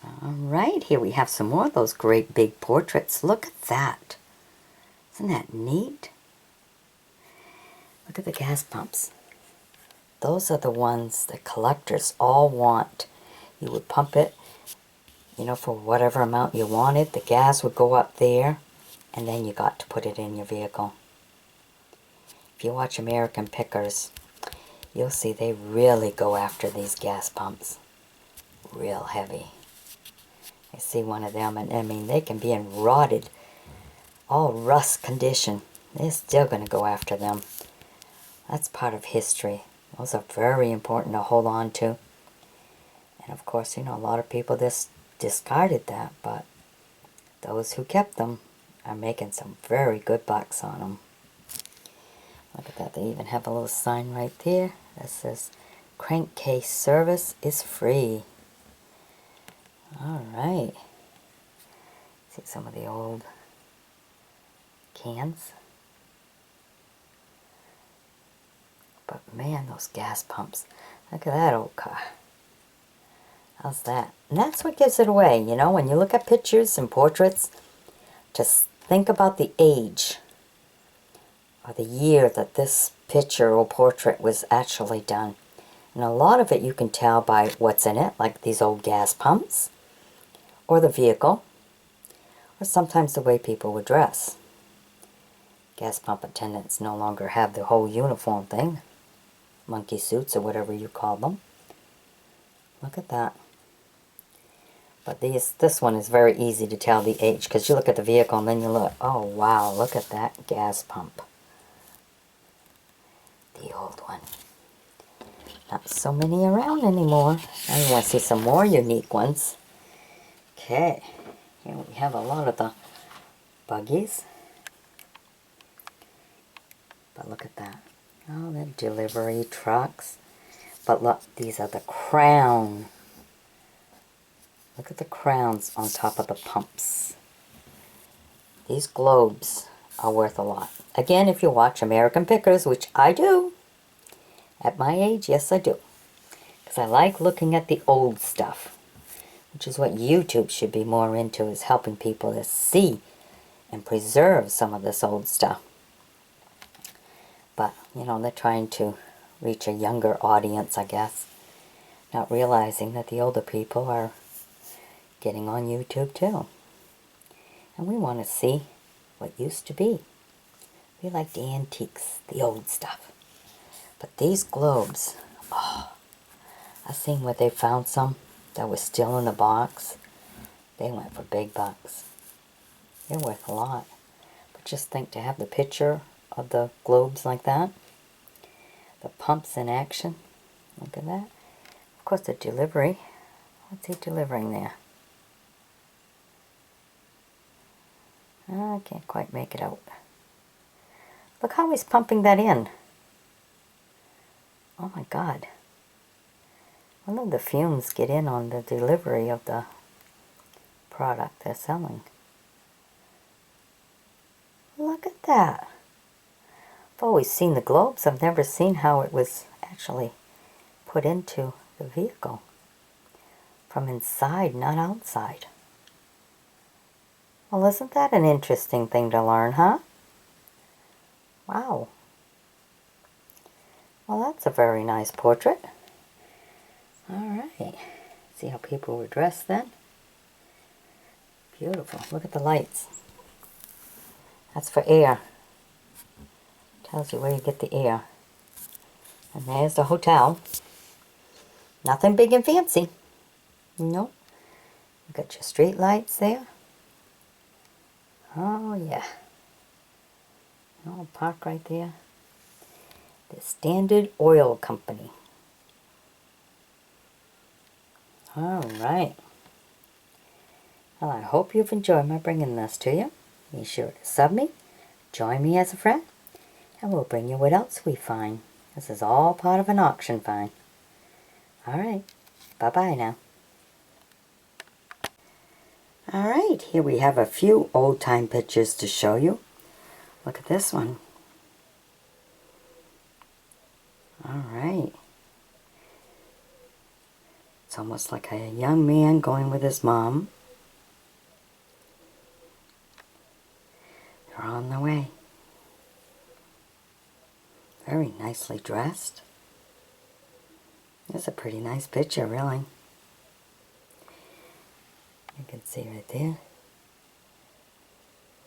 All right, here we have some more of those great big portraits. Look at that. Isn't that neat? Look at the gas pumps. Those are the ones that collectors all want. You would pump it, you know, for whatever amount you wanted. The gas would go up there, and then you got to put it in your vehicle. If you watch American Pickers, you'll see they really go after these gas pumps. Real heavy. I see one of them, and I mean, they can be in rotted, all rust condition. They're still going to go after them. That's part of history. Those are very important to hold on to. And of course, you know, a lot of people just discarded that, but those who kept them are making some very good bucks on them. Look at that. They even have a little sign right there that says, "Crankcase service is free." All right. See some of the old cans. But man, those gas pumps. Look at that old car. How's that? And that's what gives it away, you know, when you look at pictures and portraits, just think about the age or the year that this picture or portrait was actually done. And a lot of it you can tell by what's in it, like these old gas pumps, or the vehicle, or sometimes the way people would dress. Gas pump attendants no longer have the whole uniform thing, monkey suits or whatever you call them. Look at that. But this one is very easy to tell the age, because you look at the vehicle and then you look, oh wow, look at that gas pump. The old one. Not so many around anymore. I want to see some more unique ones. Okay, here we have a lot of the buggies. But look at that. Oh, they're delivery trucks. But look, these are the crown. Look at the crowns on top of the pumps. These globes are worth a lot. Again, if you watch American Pickers, which I do. At my age, yes I do. Because I like looking at the old stuff. Which is what YouTube should be more into, is helping people to see and preserve some of this old stuff. But, you know, they're trying to reach a younger audience, I guess. Not realizing that the older people are getting on YouTube too. And we want to see what used to be. We like the antiques, the old stuff. But these globes, oh, I've seen where they found some that was still in the box. They went for big bucks. They're worth a lot. But just think, to have the picture of the globes like that. The pumps in action. Look at that. Of course, the delivery. What's he delivering there? I can't quite make it out. Look how he's pumping that in. Oh my God. I wonder if the fumes get in on the delivery of the product they're selling. Look at that. I've always seen the globes. I've never seen how it was actually put into the vehicle. From inside, not outside. Well, isn't that an interesting thing to learn, huh? Wow. Well, that's a very nice portrait. Alright. See how people were dressed then? Beautiful. Look at the lights. That's for air. Tells you where you get the air. And there's the hotel. Nothing big and fancy. Nope. You got your street lights there. Oh yeah. Oh, park right there. The Standard Oil Company. Alright. Well, I hope you've enjoyed my bringing this to you. Be sure to sub me, join me as a friend, and we'll bring you what else we find. This is all part of an auction find. Alright. Bye-bye now. Alright, here we have a few old-time pictures to show you. Look at this one. Alright. It's almost like a young man going with his mom. They're on their way. Very nicely dressed. It's a pretty nice picture, really. You can see right there.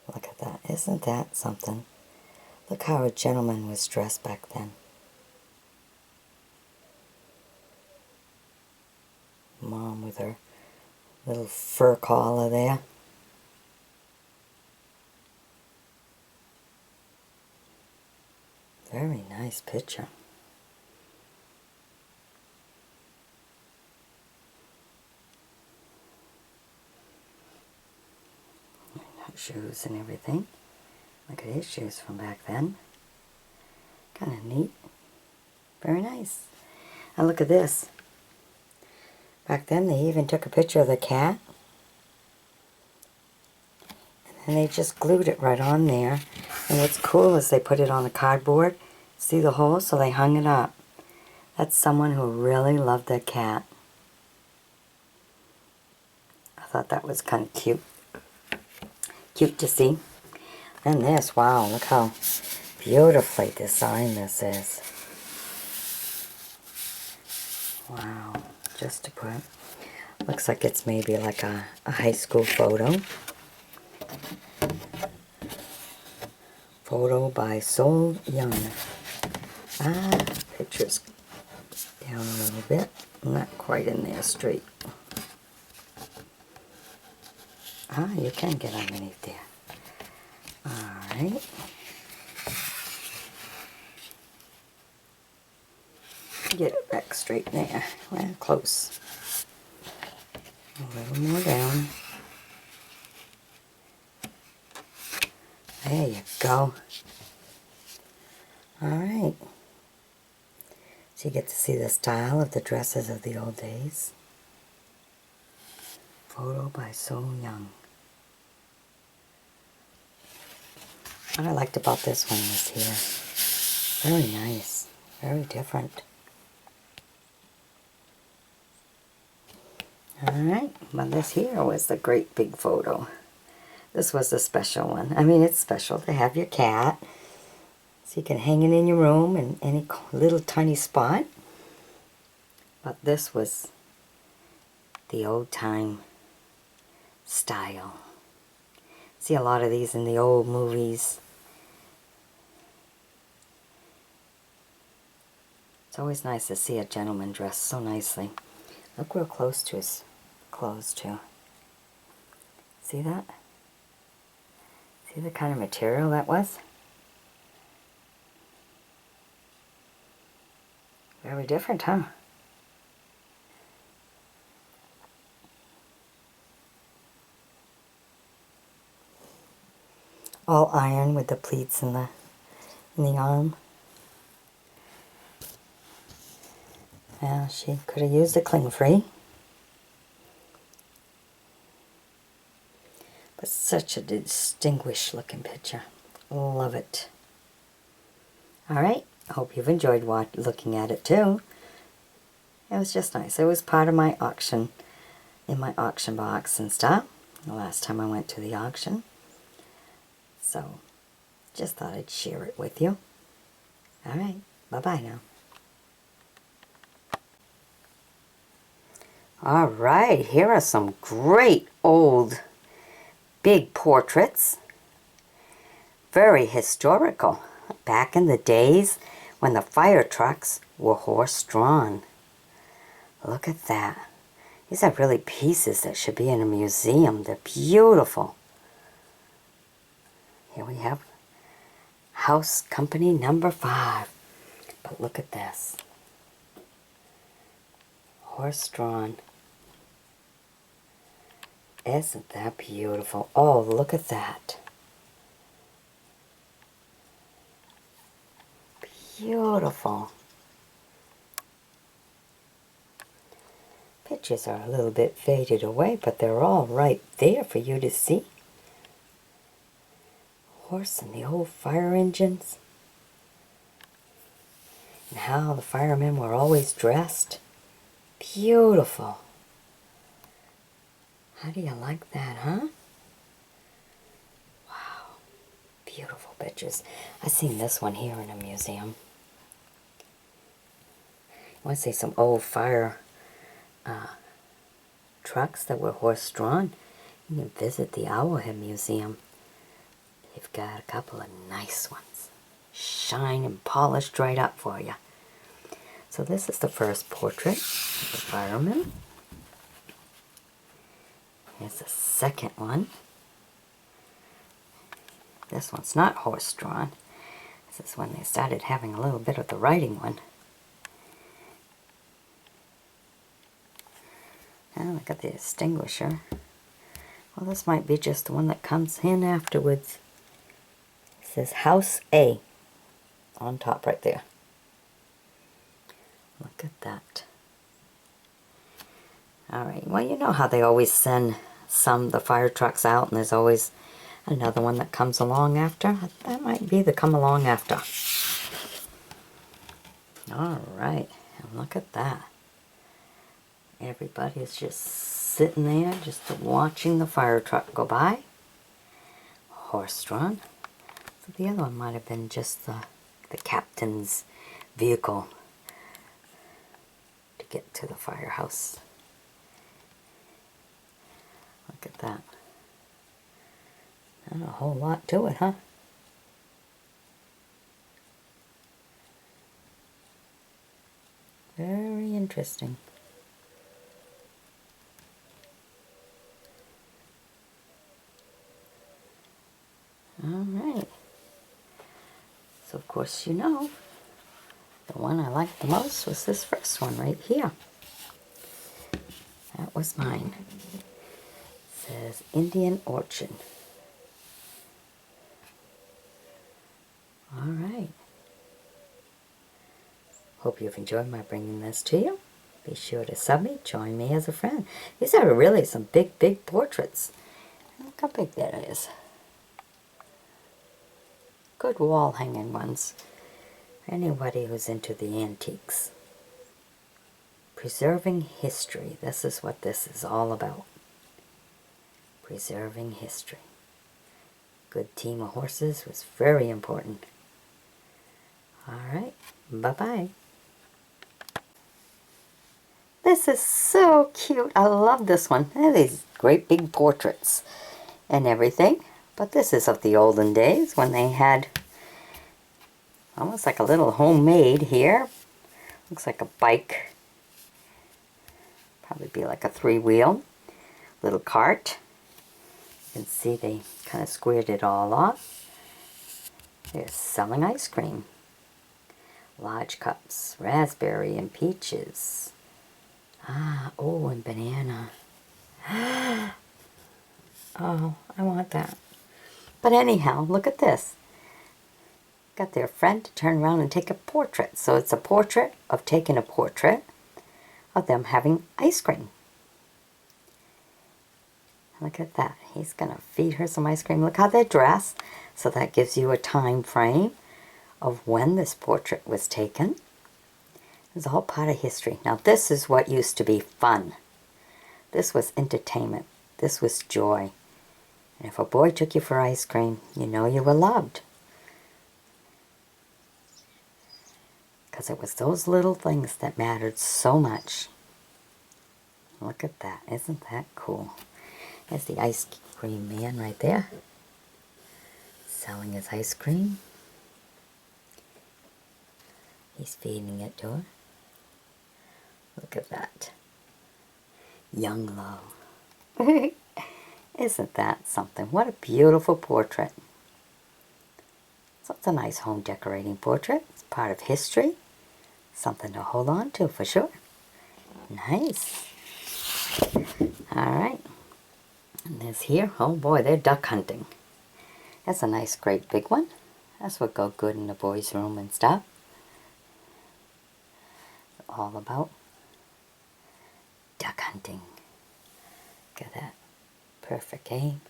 Look at that. Isn't that something? Look how a gentleman was dressed back then. Mom with her little fur collar there. Very nice picture. Shoes and everything. Look at his shoes from back then. Kind of neat. Very nice. And look at this. Back then they even took a picture of the cat. And they just glued it right on there. And what's cool is they put it on the cardboard. See the hole? So they hung it up. That's someone who really loved their cat. I thought that was kind of cute. Cute to see. And this, wow, look how beautifully designed this is. Wow, just to put, looks like it's maybe like a high school photo. Photo by Sol Young. Picture's down a little bit. Not quite in there straight. You can get underneath there. Alright. Get it back straight there. Well, close. A little more down. There you go. Alright. So you get to see the style of the dresses of the old days. Photo by So Young. What I liked about this one was here. Very nice. Very different. Alright, well this here was the great big photo. This was the special one. I mean, it's special to have your cat. So you can hang it in your room in any little tiny spot. But this was the old time style. See a lot of these in the old movies. It's always nice to see a gentleman dressed so nicely. Look real close to his clothes too. See that? See the kind of material that was? Very different, huh? All iron with the pleats in the arm. Well, she could have used a cling-free. But such a distinguished looking picture. Love it. Alright, hope you've enjoyed looking at it too. It was just nice. It was part of my auction, in my auction box and stuff, the last time I went to the auction. So, just thought I'd share it with you. Alright, bye-bye now. Alright, here are some great old big portraits. Very historical. Back in the days when the fire trucks were horse-drawn. Look at that. These are really pieces that should be in a museum. They're beautiful. Here we have House Company number 5. But look at this. Horse-drawn. Isn't that beautiful? Oh, look at that. Beautiful. Pictures are a little bit faded away, but they're all right there for you to see. Horse and the old fire engines. And how the firemen were always dressed. Beautiful. How do you like that, huh? Wow. Beautiful pictures. I've seen this one here in a museum. I want to see some old fire trucks that were horse-drawn. You can visit the Owlhead Museum. They've got a couple of nice ones. Shine and polished right up for you. So this is the first portrait of the fireman. Here's the second one. This one's not horse-drawn. This is when they started having a little bit of the writing one. Oh, look at the extinguisher. Well, this might be just the one that comes in afterwards. It says House A on top right there. Look at that. Alright, well, you know how they always send the fire trucks out and there's always another one that comes along after? That might be the come along after. Alright, and look at that. Everybody is just sitting there, just watching the fire truck go by. Horse-drawn. So the other one might have been just the captain's vehicle to get to the firehouse. Look at that. Not a whole lot to it, huh? Very interesting. Alright. So of course you know, the one I liked the most was this first one right here. That was mine. It says Indian Orchard. Alright. Hope you've enjoyed my bringing this to you. Be sure to sub me, join me as a friend. These are really some big, big portraits. Look how big that is. Good wall hanging ones. Anybody who's into the antiques. Preserving history. This is what this is all about. Preserving history. Good team of horses was very important. Alright, bye-bye. This is so cute. I love this one. These great big portraits and everything. But this is of the olden days when they had almost like a little homemade here. Looks like a bike. Probably be like a three-wheel. Little cart. You can see they kind of squared it all off. They're selling ice cream. Large cups, raspberry and peaches. Ah, oh, and banana. Oh, I want that. But anyhow, look at this. Got their friend to turn around and take a portrait. So it's a portrait of taking a portrait of them having ice cream. Look at that. He's going to feed her some ice cream. Look how they're dressed. So that gives you a time frame of when this portrait was taken. It's all part of history. Now this is what used to be fun. This was entertainment. This was joy. And if a boy took you for ice cream, you know you were loved. Because it was those little things that mattered so much. Look at that. Isn't that cool? There's the ice cream man right there. Selling his ice cream. He's feeding it to her. Look at that. Young love. Isn't that something? What a beautiful portrait. So it's a nice home decorating portrait. It's part of history. Something to hold on to for sure. Nice. Alright. And there's here. Oh boy, they're duck hunting. That's a nice great big one. That's what go good in the boys' room and stuff. All about duck hunting. Look at that. Perfect aim.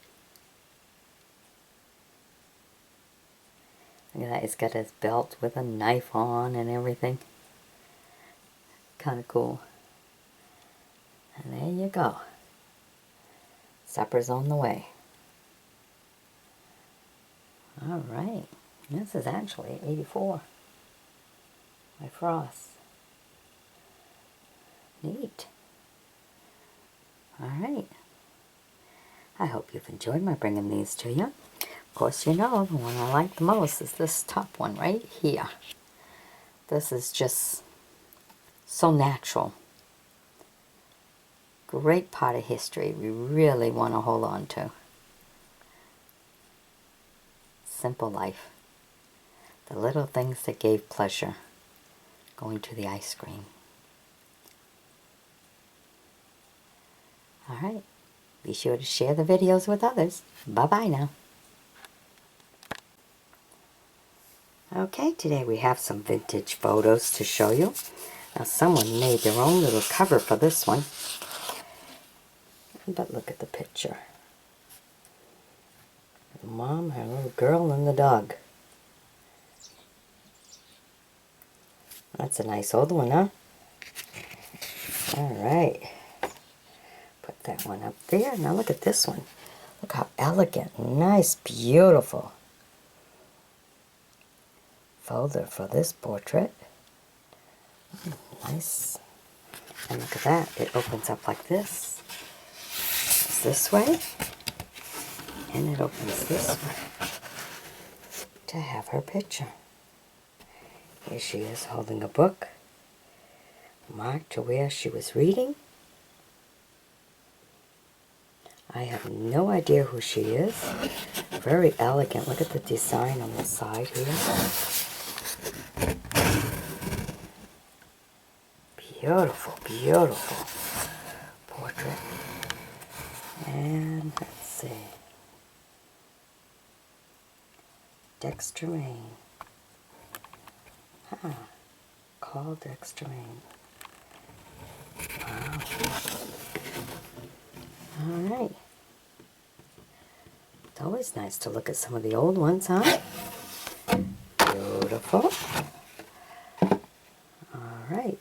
Look at that. He's got his belt with a knife on and everything. Kind of cool. And there you go. Supper's on the way. All right. This is actually 84 by Frost. Neat. All right. I hope you've enjoyed my bringing these to you. Of course, you know, the one I like the most is this top one right here. This is just so natural. Great part of history we really want to hold on to. Simple life. The little things that gave pleasure. Going to the ice cream. All right. Be sure to share the videos with others. Bye-bye now. Okay, today we have some vintage photos to show you. Now someone made their own little cover for this one. But look at the picture. The mom, her little girl, and the dog. That's a nice old one, huh? Alright. Put that one up there. Now look at this one. Look how elegant, nice, beautiful folder for this portrait. Nice. And look at that. It opens up like this. It's this way. And it opens this way to have her picture. Here she is holding a book marked to where she was reading. I have no idea who she is. Very elegant. Look at the design on the side here. Beautiful, beautiful portrait. And let's see. Dexter, Maine. Call Dexter, Maine. Wow. Alright. It's always nice to look at some of the old ones, huh? Beautiful. Alright.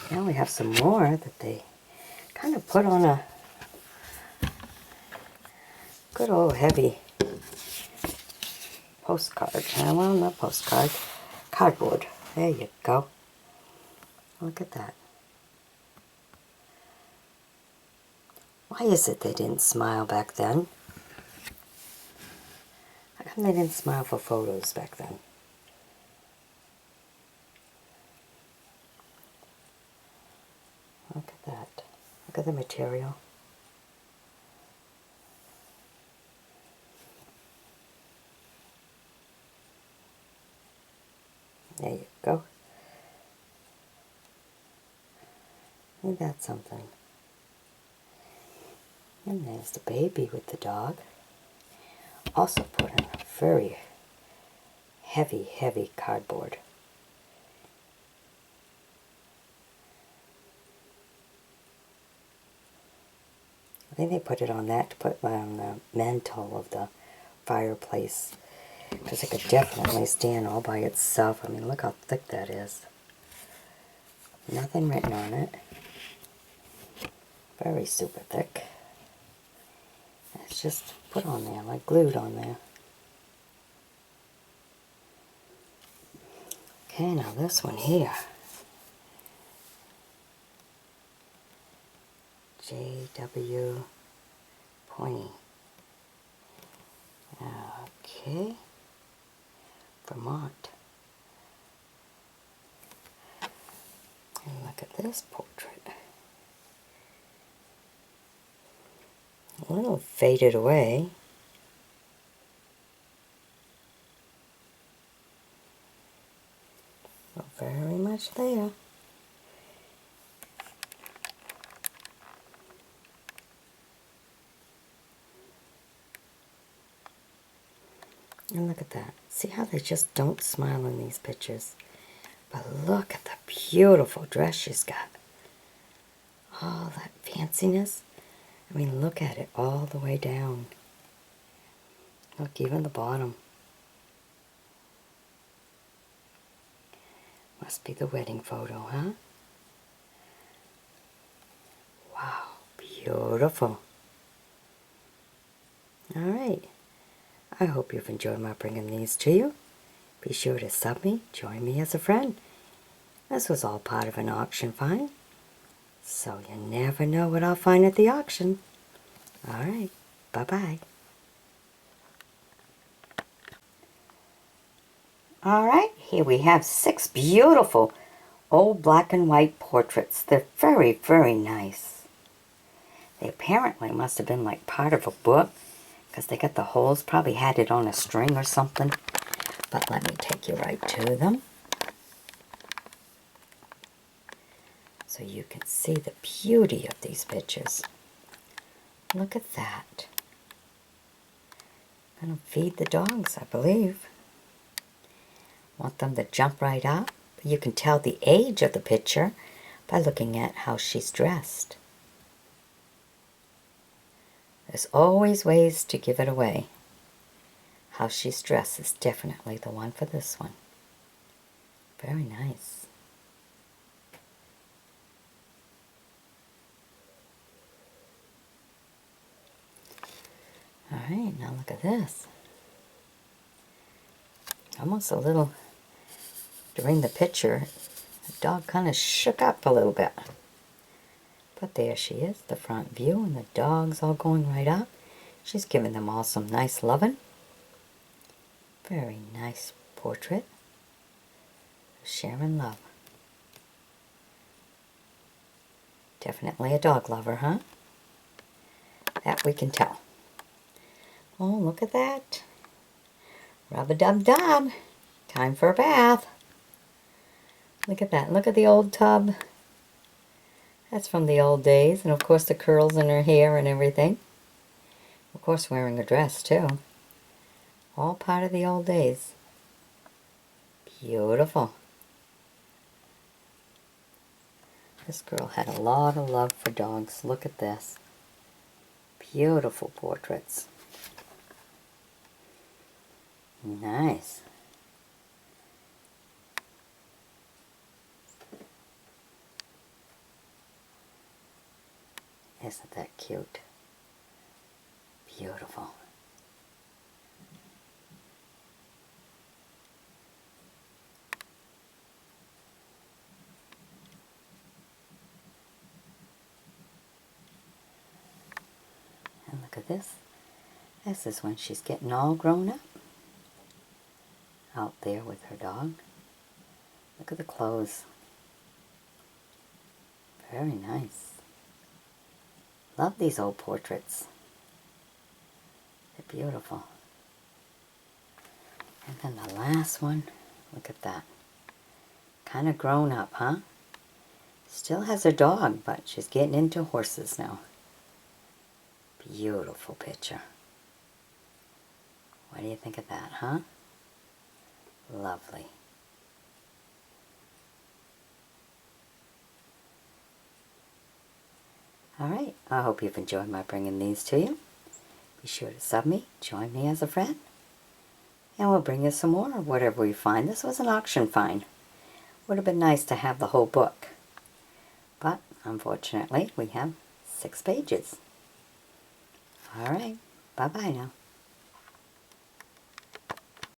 Now we have some more that they kind of put on a good old heavy postcard. Well, not postcard. Cardboard. There you go. Look at that. Why is it they didn't smile back then? How come they didn't smile for photos back then? Look at that. Look at the material. There you go. Ain't that something? And there's the baby with the dog. Also put in a very heavy, heavy cardboard. I think they put it on that to put on the mantle of the fireplace. Because it could definitely stand all by itself. I mean, look how thick that is. Nothing written on it. Very super thick. It's just put on there, like glued on there. Okay, now this one here. J.W. Pointy. Okay. Vermont. And look at this portrait. A little faded away. But very much there. And look at that. See how they just don't smile in these pictures? But look at the beautiful dress she's got. All that fanciness. I mean, look at it all the way down. Look, even the bottom. Must be the wedding photo, huh? Wow, beautiful. Alright, I hope you've enjoyed my bringing these to you. Be sure to sub me, join me as a friend. This was all part of an auction find, so you never know what I'll find at the auction. Alright, bye-bye. Alright, here we have 6 beautiful old black and white portraits. They're very, very nice. They apparently must have been like part of a book, because they got the holes, probably had it on a string or something. But let me take you right to them, so you can see the beauty of these pictures. Look at that. I'm going to feed the dogs, I believe. Want them to jump right up. You can tell the age of the picture by looking at how she's dressed. There's always ways to give it away. How she's dressed is definitely the one for this one. Very nice. Alright, now look at this. Almost a little, during the picture, the dog kind of shook up a little bit. But there she is, the front view, and the dog's all going right up. She's giving them all some nice loving. Very nice portrait of Sharon Love. Definitely a dog lover, huh? That we can tell. Oh, look at that. Rub-a-dub-dub. Time for a bath. Look at that. Look at the old tub. That's from the old days. And of course the curls in her hair and everything. Of course wearing a dress too. All part of the old days. Beautiful. This girl had a lot of love for dogs. Look at this. Beautiful portraits. Nice. Isn't that cute? Beautiful. And look at this. This is when she's getting all grown up. Out there with her dog. Look at the clothes. Very nice. Love these old portraits. They're beautiful. And then the last one, look at that. Kind of grown up, huh? Still has her dog, but she's getting into horses now. Beautiful picture. What do you think of that, huh? Lovely. Alright, I hope you've enjoyed my bringing these to you. Be sure to sub me, join me as a friend, and we'll bring you some more of whatever we find. This was an auction find. Would have been nice to have the whole book, but unfortunately we have 6 pages. Alright, bye-bye now.